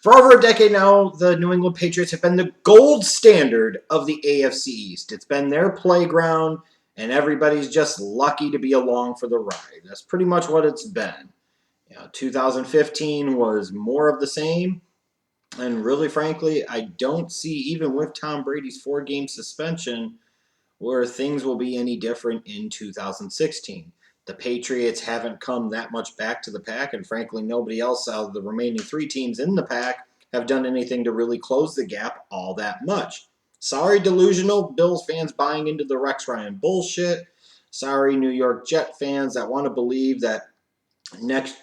For over a decade now, the New England Patriots have been the gold standard of the AFC East. It's been their playground, and everybody's just lucky to be along for the ride. That's pretty much what it's been. 2015 was more of the same, and really, frankly, I don't see, even with Tom Brady's 4-game suspension, where things will be any different in 2016. The Patriots haven't come that much back to the pack, and frankly, nobody else out of the remaining 3 teams in the pack have done anything to really close the gap all that much. Sorry, delusional Bills fans buying into the Rex Ryan bullshit. Sorry, New York Jet fans that want to believe that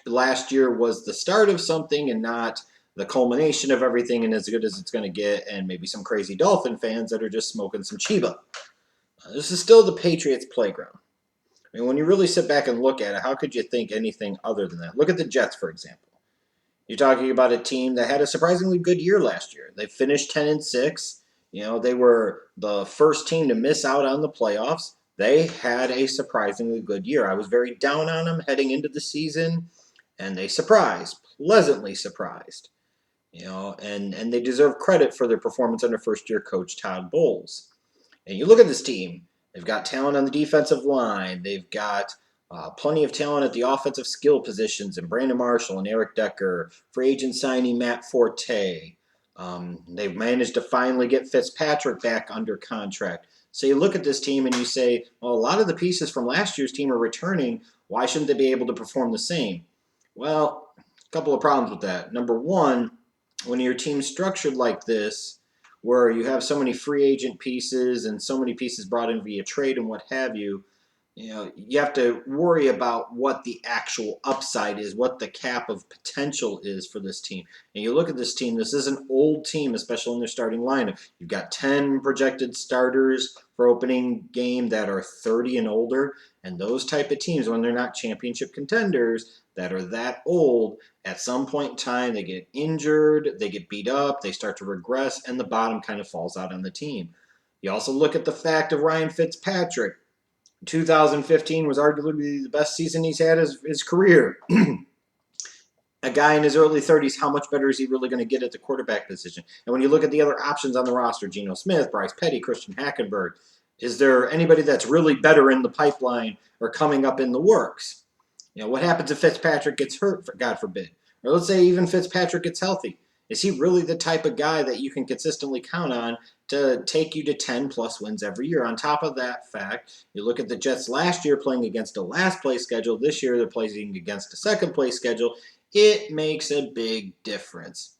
last year was the start of something and not the culmination of everything and as good as it's going to get, and maybe some crazy Dolphin fans that are just smoking some Chiba. This is still the Patriots' playground. I mean, when you really sit back and look at it, how could you think anything other than that? Look at the Jets, for example. You're talking about a team that had a surprisingly good year last year. They finished 10-6. They were the first team to miss out on the playoffs. They had a surprisingly good year. I was very down on them heading into the season, and they pleasantly surprised. And they deserve credit for their performance under first-year coach Todd Bowles. And you look at this team, they've got talent on the defensive line. They've got plenty of talent at the offensive skill positions in Brandon Marshall and Eric Decker, free agent signing Matt Forte. They've managed to finally get Fitzpatrick back under contract. So you look at this team and you say, well, a lot of the pieces from last year's team are returning. Why shouldn't they be able to perform the same? Well, a couple of problems with that. Number one, when your team's structured like this, where you have so many free agent pieces and so many pieces brought in via trade and what have you, you have to worry about what the actual upside is, what the cap of potential is for this team. And you look at this team, this is an old team, especially in their starting lineup. You've got 10 projected starters for opening game that are 30 and older. And those type of teams, when they're not championship contenders, that are that old, at some point in time, they get injured, they get beat up, they start to regress, and the bottom kind of falls out on the team. You also look at the fact of Ryan Fitzpatrick. 2015 was arguably the best season he's had his career. A guy in his early 30s, how much better is he really going to get at the quarterback position? And when you look at the other options on the roster, Geno Smith, Bryce Petty, Christian Hackenberg, is there anybody that's really better in the pipeline or coming up in the works? What happens if Fitzpatrick gets hurt, God forbid? Or let's say even Fitzpatrick gets healthy. Is he really the type of guy that you can consistently count on to take you to 10-plus wins every year? On top of that fact, you look at the Jets last year playing against a last-place schedule. This year they're playing against a second-place schedule. It makes a big difference.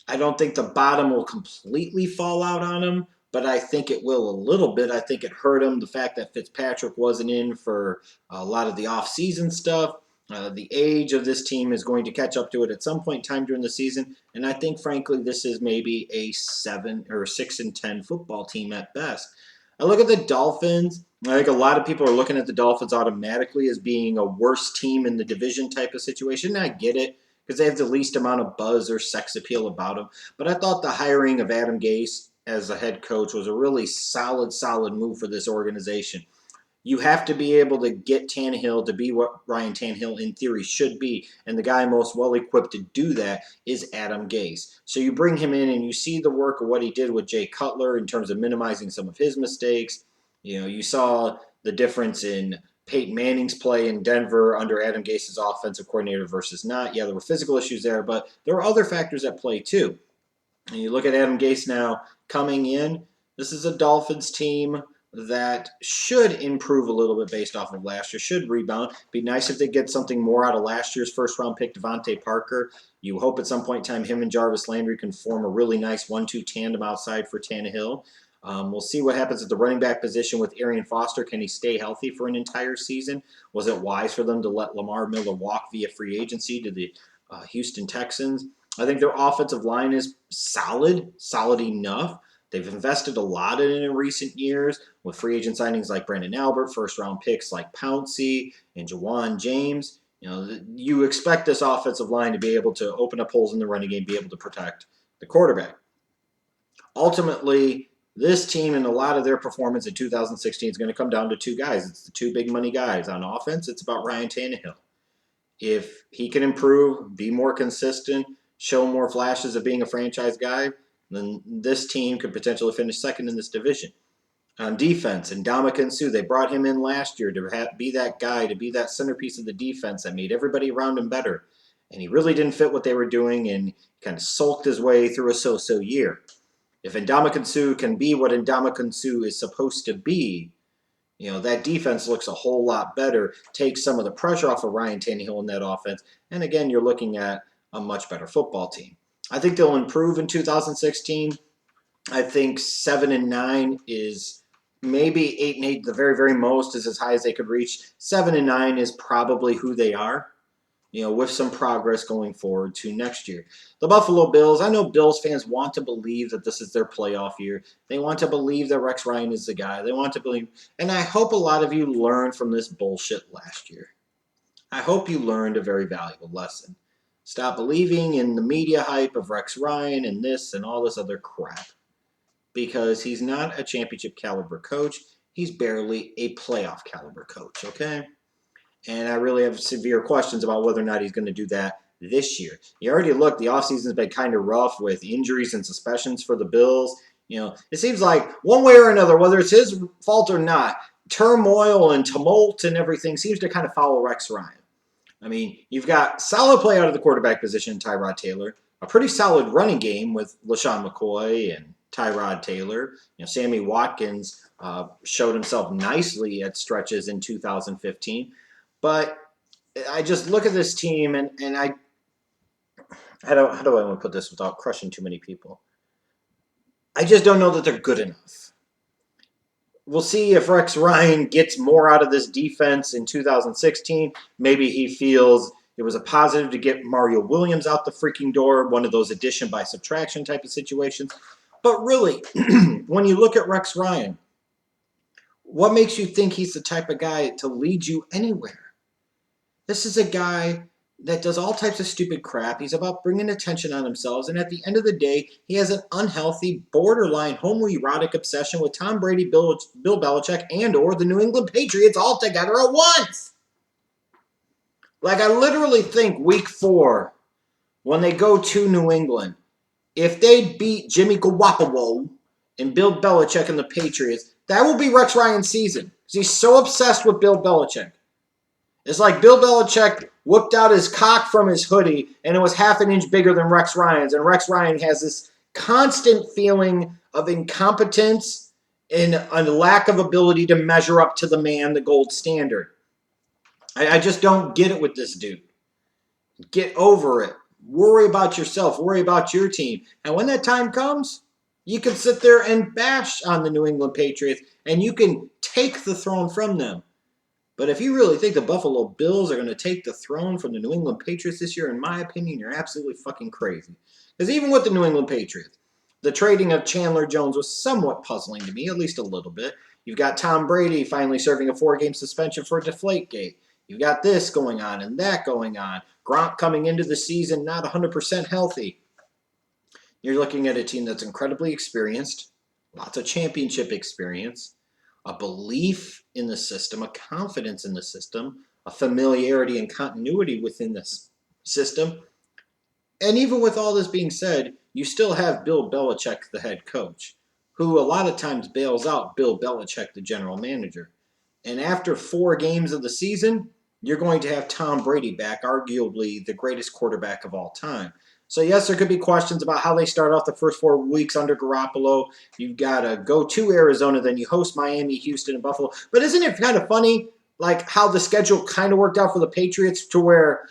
I don't think the bottom will completely fall out on them, but I think it will a little bit. I think it hurt him, the fact that Fitzpatrick wasn't in for a lot of the off-season stuff. The age of this team is going to catch up to it at some point in time during the season, and I think, frankly, this is maybe a 7 or 6-10 football team at best. I look at the Dolphins. I think a lot of people are looking at the Dolphins automatically as being a worse team in the division type of situation. And I get it because they have the least amount of buzz or sex appeal about them. But I thought the hiring of Adam Gase as a head coach was a really solid move for this organization. You have to be able to get Tannehill to be what Ryan Tannehill in theory should be. And the guy most well-equipped to do that is Adam Gase. So you bring him in and you see the work of what he did with Jay Cutler in terms of minimizing some of his mistakes. You saw the difference in Peyton Manning's play in Denver under Adam Gase's offensive coordinator versus not. Yeah, there were physical issues there, but there were other factors at play too. And you look at Adam Gase now coming in. This is a Dolphins team that should improve a little bit based off of last year, should rebound. Be nice if they get something more out of last year's first-round pick, Devontae Parker. You hope at some point in time him and Jarvis Landry can form a really nice 1-2 tandem outside for Tannehill. We'll see what happens at the running back position with Arian Foster. Can he stay healthy for an entire season? Was it wise for them to let Lamar Miller walk via free agency to the Houston Texans? I think their offensive line is solid enough. They've invested a lot in it in recent years with free agent signings like Brandon Albert, first-round picks like Pouncey and Jawan James. You expect this offensive line to be able to open up holes in the running game, be able to protect the quarterback. Ultimately, this team and a lot of their performance in 2016 is going to come down to 2 guys. It's the 2 big money guys. On offense, it's about Ryan Tannehill. If he can improve, be more consistent, show more flashes of being a franchise guy, then this team could potentially finish second in this division. On defense, and Ndamukong Suh, they brought him in last year to be that guy, to be that centerpiece of the defense that made everybody around him better. And he really didn't fit what they were doing and kind of sulked his way through a so-so year. If Ndamukong Suh can be what Ndamukong Suh is supposed to be, that defense looks a whole lot better, takes some of the pressure off of Ryan Tannehill in that offense, and again, you're looking at a much better football team. I think they'll improve in 2016. I think 7-9 is maybe 8-8. The very, very most is as high as they could reach. 7-9 is probably who they are. With some progress going forward to next year. The Buffalo Bills, I know Bills fans want to believe that this is their playoff year. They want to believe that Rex Ryan is the guy. They want to believe, and I hope a lot of you learned from this bullshit last year. I hope you learned a very valuable lesson. Stop believing in the media hype of Rex Ryan and this and all this other crap. Because he's not a championship caliber coach. He's barely a playoff caliber coach, okay? And I really have severe questions about whether or not he's going to do that this year. You already look, the offseason's been kind of rough with injuries and suspensions for the Bills. It seems like one way or another, whether it's his fault or not, turmoil and tumult and everything seems to kind of follow Rex Ryan. I mean, you've got solid play out of the quarterback position, Tyrod Taylor, a pretty solid running game with LaShawn McCoy and Tyrod Taylor. Sammy Watkins showed himself nicely at stretches in 2015. But I just look at this team, and how do I want to put this without crushing too many people? I just don't know that they're good enough. We'll see if Rex Ryan gets more out of this defense in 2016. Maybe he feels it was a positive to get Mario Williams out the freaking door, one of those addition by subtraction type of situations. But really, when you look at Rex Ryan, what makes you think he's the type of guy to lead you anywhere? This is a guy that does all types of stupid crap. He's about bringing attention on himself. And at the end of the day, he has an unhealthy, borderline homoerotic obsession with Tom Brady, Bill Belichick, and or the New England Patriots all together at once. Like, I literally think week 4, when they go to New England, if they beat Jimmy Garoppolo and Bill Belichick and the Patriots, that will be Rex Ryan's season. Because he's so obsessed with Bill Belichick. It's like Bill Belichick whipped out his cock from his hoodie, and it was half an inch bigger than Rex Ryan's. And Rex Ryan has this constant feeling of incompetence and a lack of ability to measure up to the man, the gold standard. I just don't get it with this dude. Get over it. Worry about yourself. Worry about your team. And when that time comes, you can sit there and bash on the New England Patriots, and you can take the throne from them. But if you really think the Buffalo Bills are going to take the throne from the New England Patriots this year, in my opinion, you're absolutely fucking crazy. Because even with the New England Patriots, the trading of Chandler Jones was somewhat puzzling to me, at least a little bit. You've got Tom Brady finally serving a 4-game suspension for Deflategate. You've got this going on and that going on. Gronk coming into the season not 100% healthy. You're looking at a team that's incredibly experienced, lots of championship experience, a belief in the system, a confidence in the system, a familiarity and continuity within this system. And even with all this being said, you still have Bill Belichick, the head coach, who a lot of times bails out Bill Belichick, the general manager. And after 4 games of the season, you're going to have Tom Brady back, arguably the greatest quarterback of all time. So, yes, there could be questions about how they start off the first 4 weeks under Garoppolo. You've got to go to Arizona, then you host Miami, Houston, and Buffalo. But isn't it kind of funny, like, how the schedule kind of worked out for the Patriots to where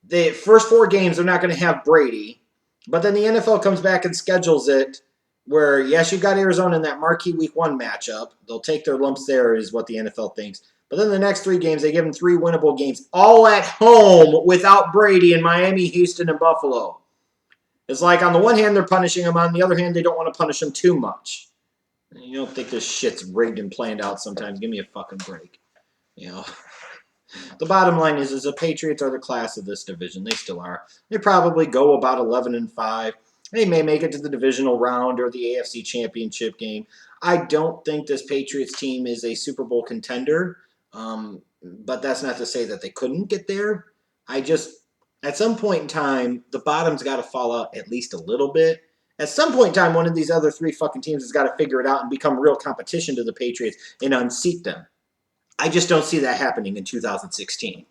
the first 4 games they're not going to have Brady, but then the NFL comes back and schedules it where, yes, you've got Arizona in that marquee week 1 matchup. They'll take their lumps there is what the NFL thinks. But then the next 3 games, they give them 3 winnable games, all at home without Brady in Miami, Houston, and Buffalo. It's like on the one hand, they're punishing him. On the other hand, they don't want to punish him too much. You don't think this shit's rigged and planned out sometimes. Give me a fucking break. The bottom line is the Patriots are the class of this division. They still are. They probably go about 11-5. They may make it to the divisional round or the AFC championship game. I don't think this Patriots team is a Super Bowl contender, but that's not to say that they couldn't get there. At some point in time, the bottom's got to fall out at least a little bit. At some point in time, one of these other three fucking teams has got to figure it out and become real competition to the Patriots and unseat them. I just don't see that happening in 2016.